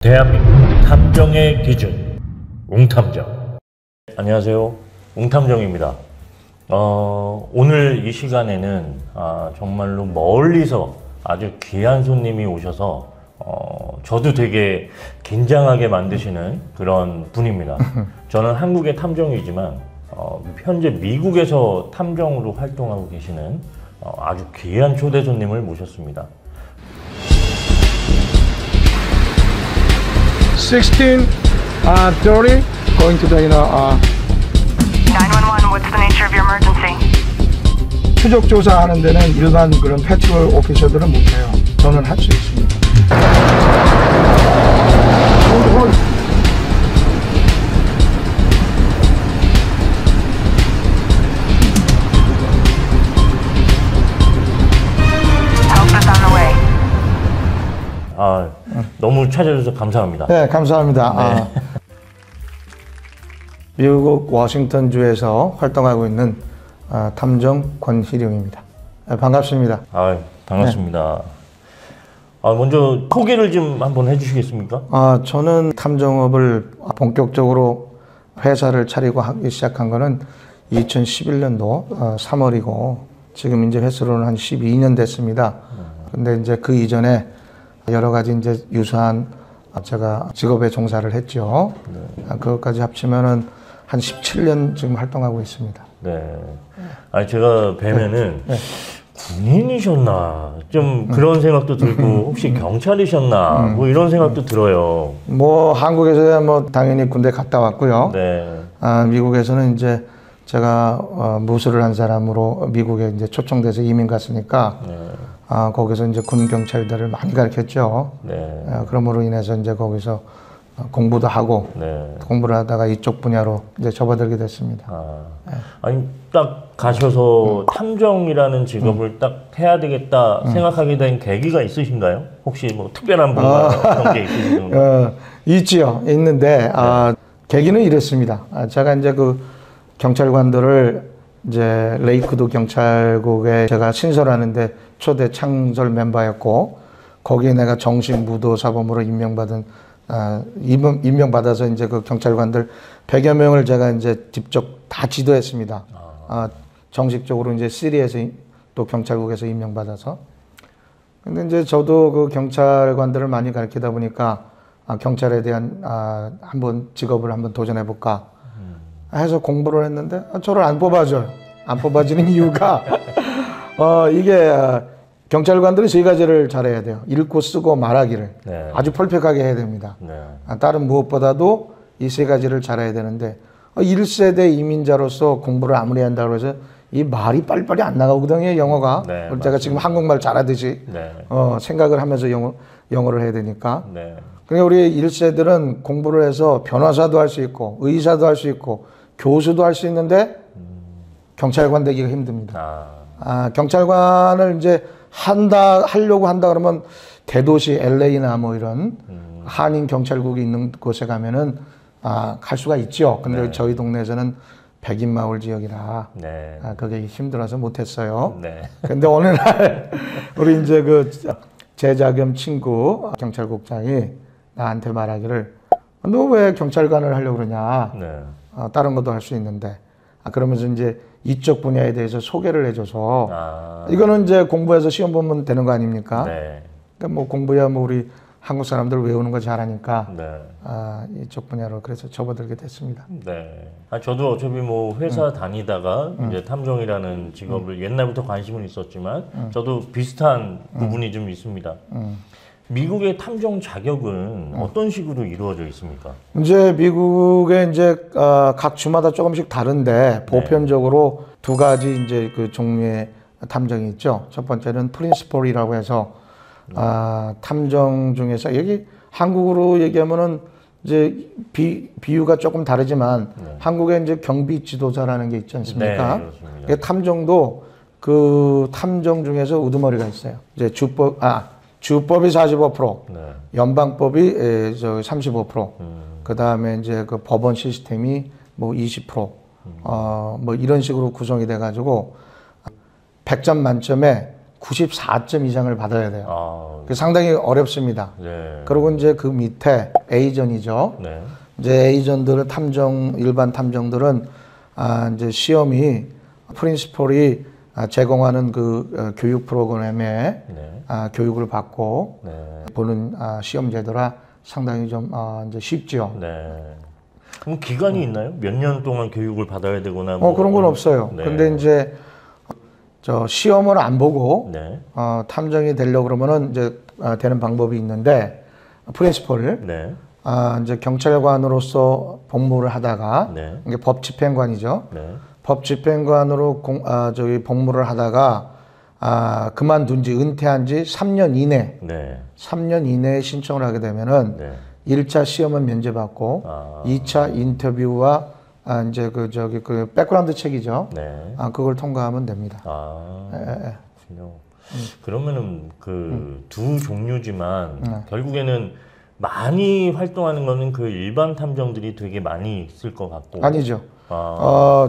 대한민국 탐정의 기준 웅탐정. 안녕하세요, 웅탐정입니다. 오늘 이 시간에는 정말로 멀리서 아주 귀한 손님이 오셔서 저도 되게 긴장하게 만드시는 그런 분입니다. 저는 한국의 탐정이지만 현재 미국에서 탐정으로 활동하고 계시는 아주 귀한 초대 손님을 모셨습니다. 16, 30, going to the, 911, what's the nature of your emergency? 추적 조사하는 데는 일반 그런 패트롤 오피서들은 못해요. 저는 할 수 있습니다. Help is on the way. 너무 찾아주셔서 감사합니다. 네, 감사합니다. 미국 워싱턴주에서 활동하고 있는 탐정 권희룡입니다. 반갑습니다. 반갑습니다. 먼저 소개를 좀 한번 해주시겠습니까? 저는 탐정업을 본격적으로 회사를 차리고 하기 시작한 거는 2011년도 3월이고 지금 이제 횟수로는 한 12년 됐습니다. 근데 이제 그 이전에 여러 가지 이제 유사한 제가 직업에 종사를 했죠. 그것까지 합치면은 한 17년 지금 활동하고 있습니다. 네. 제가 뵈면은 군인이셨나 좀 그런 생각도 들고 혹시 경찰이셨나 뭐 이런 생각도 들어요. 뭐 한국에서야 뭐 당연히 군대 갔다 왔고요. 네. 미국에서는 이제 제가 무술을 한 사람으로 미국에 이제 초청돼서 이민 갔으니까 거기서 이제 군 경찰들을 많이 가르쳤죠. 네. 그러므로 인해서 이제 거기서 공부도 하고 공부를 하다가 이쪽 분야로 이제 접어들게 됐습니다. 아니 딱 가셔서 탐정이라는 직업을 딱 해야 되겠다 생각하게 된 계기가 있으신가요? 혹시 뭐 특별한 뭔가 그런 게 있으신가요? 있지요. 있는데 계기는 이랬습니다. 제가 이제 그 경찰관들을 이제 레이크도 경찰국에 제가 신설하는데 초대 창설 멤버였고 거기에 내가 정식 무도 사범으로 임명받아서 이제 그 경찰관들 100여 명을 제가 이제 직접 다 지도했습니다. 정식적으로 이제 시리에서 또 경찰국에서 임명받아서. 근데 이제 저도 그 경찰관들을 많이 가르치다 보니까 경찰에 대한 한번 직업을 한번 도전해 볼까 해서 공부를 했는데 저를 안 뽑아줘요. 안 뽑아주는 이유가 이게 경찰관들은 세 가지를 잘해야 돼요. 읽고 쓰고 말하기를 아주 퍼펙트하게 해야 됩니다. 다른 무엇보다도 이 세 가지를 잘해야 되는데 1세대 이민자로서 공부를 아무리 한다고 해서 이 말이 빨리빨리 안 나가거든요. 영어가. 제가 지금 한국말 잘하듯이 생각을 하면서 영어를 해야 되니까. 그러니까 우리 1세들은 공부를 해서 변호사도 할 수 있고 의사도 할 수 있고 교수도 할 수 있는데 경찰관 되기가 힘듭니다. 경찰관을 이제 하려고 한다 그러면 대도시 LA나 뭐 이런 한인 경찰국이 있는 곳에 가면은 갈 수가 있죠. 근데 저희 동네에서는 백인 마을 지역이라 그게 힘들어서 못했어요. 근데 어느 날 우리 이제 그 제자 겸 친구 경찰국장이 나한테 말하기를 너 왜 경찰관을 하려고 그러냐. 다른 것도 할 수 있는데. 그러면서 이제 이쪽 분야에 대해서 소개를 해줘서 이거는 이제 공부해서 시험 보면 되는 거 아닙니까? 그러니까 뭐 공부야 뭐 우리 한국 사람들 외우는 거 잘하니까 이쪽 분야로 그래서 접어들게 됐습니다. 저도 어차피 뭐 회사 다니다가 이제 탐정이라는 직업을 옛날부터 관심은 있었지만 저도 비슷한 부분이 좀 있습니다. 미국의 탐정 자격은 어떤 식으로 이루어져 있습니까? 이제 미국의 이제 각 주마다 조금씩 다른데 보편적으로 두 가지 이제 그 종류의 탐정이 있죠. 첫 번째는 프린시펄이라고 해서 탐정 중에서 여기 한국으로 얘기하면은 이제 비유가 조금 다르지만 한국에 이제 경비 지도자라는 게 있지 않습니까? 탐정도 그 탐정 중에서 우두머리가 있어요. 이제 주법이 45%, 연방법이 35%, 그 다음에 이제 그 법원 시스템이 뭐 20%, 뭐 이런 식으로 구성이 돼가지고 100점 만점에 94점 이상을 받아야 돼요. 아, 그게 상당히 어렵습니다. 네. 그리고 이제 그 밑에 A전이죠. 네. 이제 A전들은 일반 탐정들은 이제 시험이 프린시폴이 제공하는 그 교육 프로그램에 네. 교육을 받고 네. 보는 시험 제도라 상당히 좀 이제 쉽죠. 네. 그럼 기간이 있나요? 몇 년 동안 교육을 받아야 되거나 그런 건 없어요. 네. 근데 이제 저 시험을 안 보고 네. 탐정이 되려고 그러면은 이제 되는 방법이 있는데 프린시폴을 네. 이제 경찰관으로서 복무를 하다가 네. 이게 법 집행관이죠. 네. 법 집행관으로 복무를 하다가 그만둔 지 은퇴한 지 3년 이내 네. 3년 이내에 신청을 하게 되면은 네. 1차 시험은 면제받고 아. 2차 인터뷰와 이제 그 백그라운드 책이죠. 네. 그걸 통과하면 됩니다. 그렇군요. 그러면은 그 두 종류지만 결국에는 많이 활동하는 거는 그 일반 탐정들이 되게 많이 있을 것 같고. 아니죠.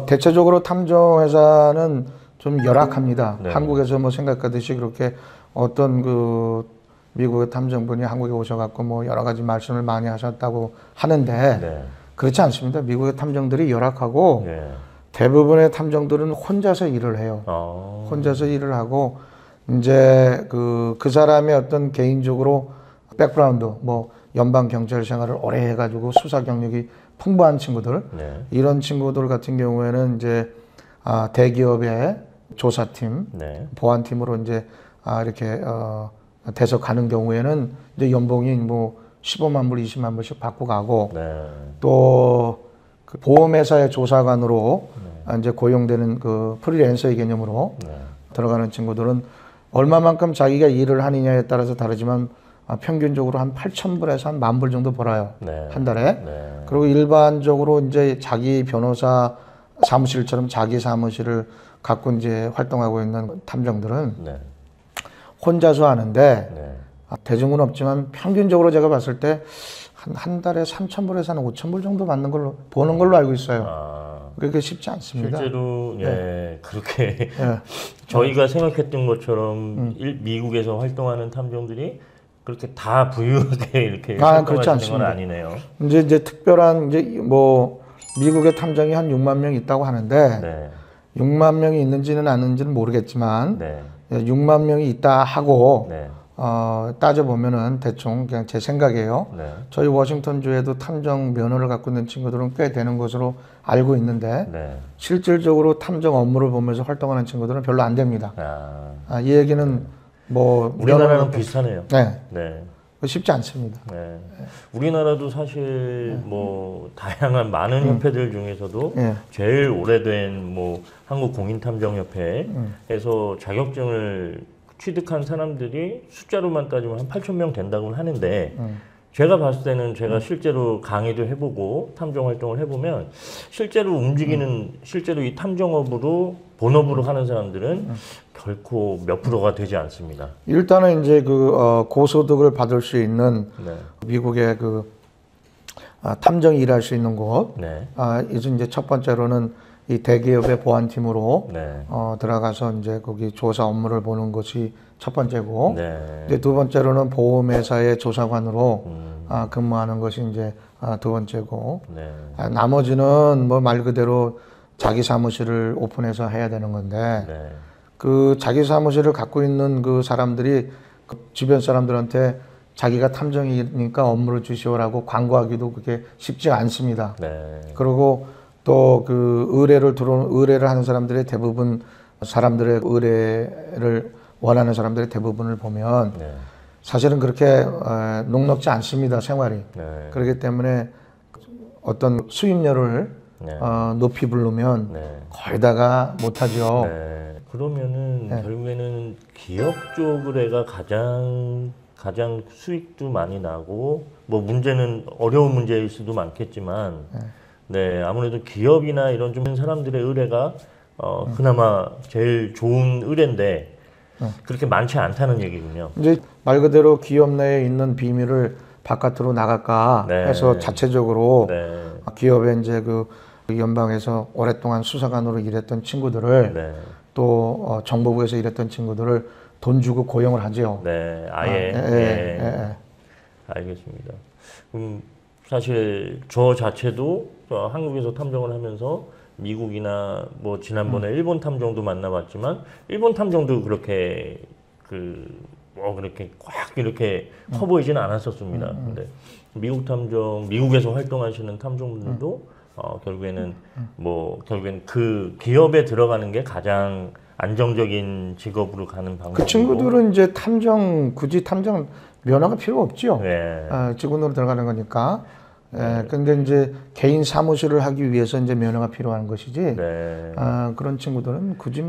대체적으로 탐정 회사는 좀 열악합니다. 네. 한국에서 뭐 생각하듯이 그렇게 어떤 그 미국의 탐정분이 한국에 오셔갖고 뭐 여러 가지 말씀을 많이 하셨다고 하는데 네. 그렇지 않습니다. 미국의 탐정들이 열악하고 네. 대부분의 탐정들은 혼자서 일을 해요. 혼자서 일을 하고 이제 그 사람의 어떤 개인적으로 백그라운드 뭐 연방 경찰 생활을 오래 해가지고 수사 경력이 풍부한 친구들 네. 이런 친구들 같은 경우에는 이제 대기업의 조사팀, 네. 보안팀으로 이제 이렇게 돼서 가는 경우에는 이제 연봉이 뭐 15만 불, 20만 불씩 받고 가고 네. 또 그 보험회사의 조사관으로 이제 고용되는 그 프리랜서의 개념으로 네. 들어가는 친구들은 얼마만큼 자기가 일을 하느냐에 따라서 다르지만 평균적으로 한 8,000불에서 한 10,000불 정도 벌어요. 네. 한 달에. 네. 그리고 일반적으로 이제 자기 변호사 사무실처럼 자기 사무실을 갖고 이제 활동하고 있는 탐정들은 네. 혼자서 하는데 네. 대중은 없지만 평균적으로 제가 봤을 때 한 달에 3,000불에서 한 5,000불 정도 버는 걸로 알고 있어요. 그렇게 쉽지 않습니다. 실제로 그렇게 예. 저희가 생각했던 것처럼 미국에서 활동하는 탐정들이 그렇게 다 부유하게 이렇게 그렇지 활동하시는 건 않습니다. 아니네요. 이제 특별한 이제 뭐 미국의 탐정이 한 6만 명 있다고 하는데 네. 6만 명이 있는지는 아닌지는 모르겠지만 네. 6만 명이 있다 하고 네. 따져보면은 대충 그냥 제 생각이에요. 네. 저희 워싱턴주에도 탐정 면허를 갖고 있는 친구들은 꽤 되는 것으로 알고 있는데 네. 실질적으로 탐정 업무를 보면서 활동하는 친구들은 별로 안 됩니다. 이 얘기는 뭐 우리나라랑 비슷하네요. 네, 네. 쉽지 않습니다. 네. 우리나라도 사실 뭐 다양한 많은 협회들 중에서도 예. 제일 오래된 뭐 한국공인탐정협회에서 자격증을 취득한 사람들이 숫자로만 따지면 한 8,000명 된다고는 하는데 제가 봤을 때는 제가 실제로 강의도 해보고 탐정 활동을 해보면 실제로 움직이는 실제로 이 탐정업으로 본업으로 하는 사람들은 결코 몇 프로가 되지 않습니다. 일단은 이제 그 고소득을 받을 수 있는 네. 미국의 그 탐정이 일할 수 있는 곳. 네. 이제 첫 번째로는 이 대기업의 보안팀으로 네. 들어가서 이제 거기 조사 업무를 보는 것이 첫 번째고, 네. 이제 두 번째로는 보험회사의 조사관으로 근무하는 것이 이제 두 번째고, 네. 나머지는 뭐 말 그대로 자기 사무실을 오픈해서 해야 되는 건데, 네. 그 자기 사무실을 갖고 있는 그 사람들이 그 주변 사람들한테 자기가 탐정이니까 업무를 주시오라고 광고하기도 그게 쉽지 않습니다. 네. 그리고 또 그 의뢰를 하는 사람들의 대부분 사람들의 의뢰를 원하는 사람들의 대부분을 보면 네. 사실은 그렇게 녹록지 않습니다, 생활이. 네. 그렇기 때문에 어떤 수입료를 네. 높이 부르면 네. 거의 다가 못하죠. 네. 그러면은 네. 결국에는 기업 쪽 의뢰가 가장 수익도 많이 나고 뭐 문제는 어려운 문제일 수도 많겠지만 네, 아무래도 기업이나 이런 좀 사람들의 의뢰가 그나마 제일 좋은 의뢰인데 그렇게 많지 않다는 얘기군요. 이제 말 그대로 기업 내에 있는 비밀을 바깥으로 나갈까 네. 해서 자체적으로 네. 기업에 이제 그 연방에서 오랫동안 수사관으로 일했던 친구들을 네. 또 정보부에서 일했던 친구들을 돈 주고 고용을 하죠. 네, 아예. 예. 알겠습니다. 사실 저 자체도 한국에서 탐정을 하면서 미국이나 뭐 지난번에 일본 탐정도 만나봤지만 일본 탐정도 그렇게 그렇게 꽉 이렇게 커 보이지는 않았었습니다. 근데 미국 탐정, 미국에서 활동하시는 탐정분들도 결국에는 결국엔 그 기업에 들어가는 게 가장 안정적인 직업으로 가는 방법이고. 그 친구들은 이제 굳이 탐정 면허가 필요 없죠. 네. 직원으로 들어가는 거니까. 근데 이제 개인 사무실을 하기 위해서 이제 면허가 필요한 것이지. 네. 그런 친구들은 굳이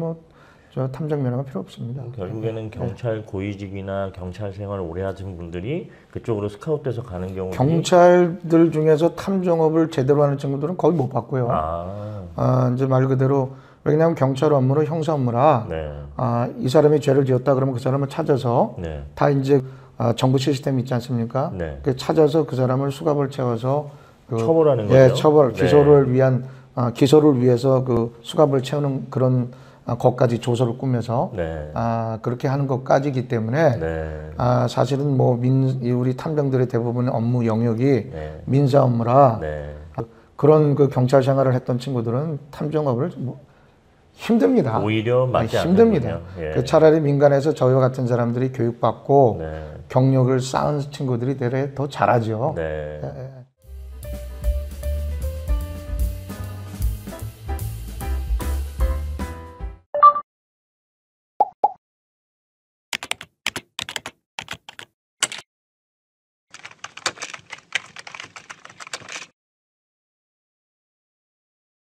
저 탐정 면허가 필요 없습니다. 결국에는 경찰 고위직이나 경찰 생활을 오래 하신 분들이 그쪽으로 스카웃돼서 가는 경우. 경찰들 중에서 탐정업을 제대로 하는 친구들은 거의 못 봤고요. 이제 말 그대로 왜냐하면 경찰 업무는 형사 업무라. 네. 이 사람이 죄를 지었다 그러면 그 사람을 찾아서 네. 다 이제 정부 시스템 있지 않습니까? 네. 그 찾아서 그 사람을 수갑을 채워서 처벌하는 거죠. 처벌 네. 기소를 위해서 그 수갑을 채우는 그런 것까지 조서를 꾸며서 네. 그렇게 하는 것까지기 때문에 네. 사실은 우리 탐정들의 대부분의 업무 영역이 네. 민사 업무라 네. 그런 그 경찰 생활을 했던 친구들은 탐정업을 힘듭니다. 오히려 맞지 힘듭니다. 않는군요. 예. 차라리 민간에서 저희와 같은 사람들이 교육받고 네. 경력을 쌓은 친구들이 더 잘하죠. 네. 예.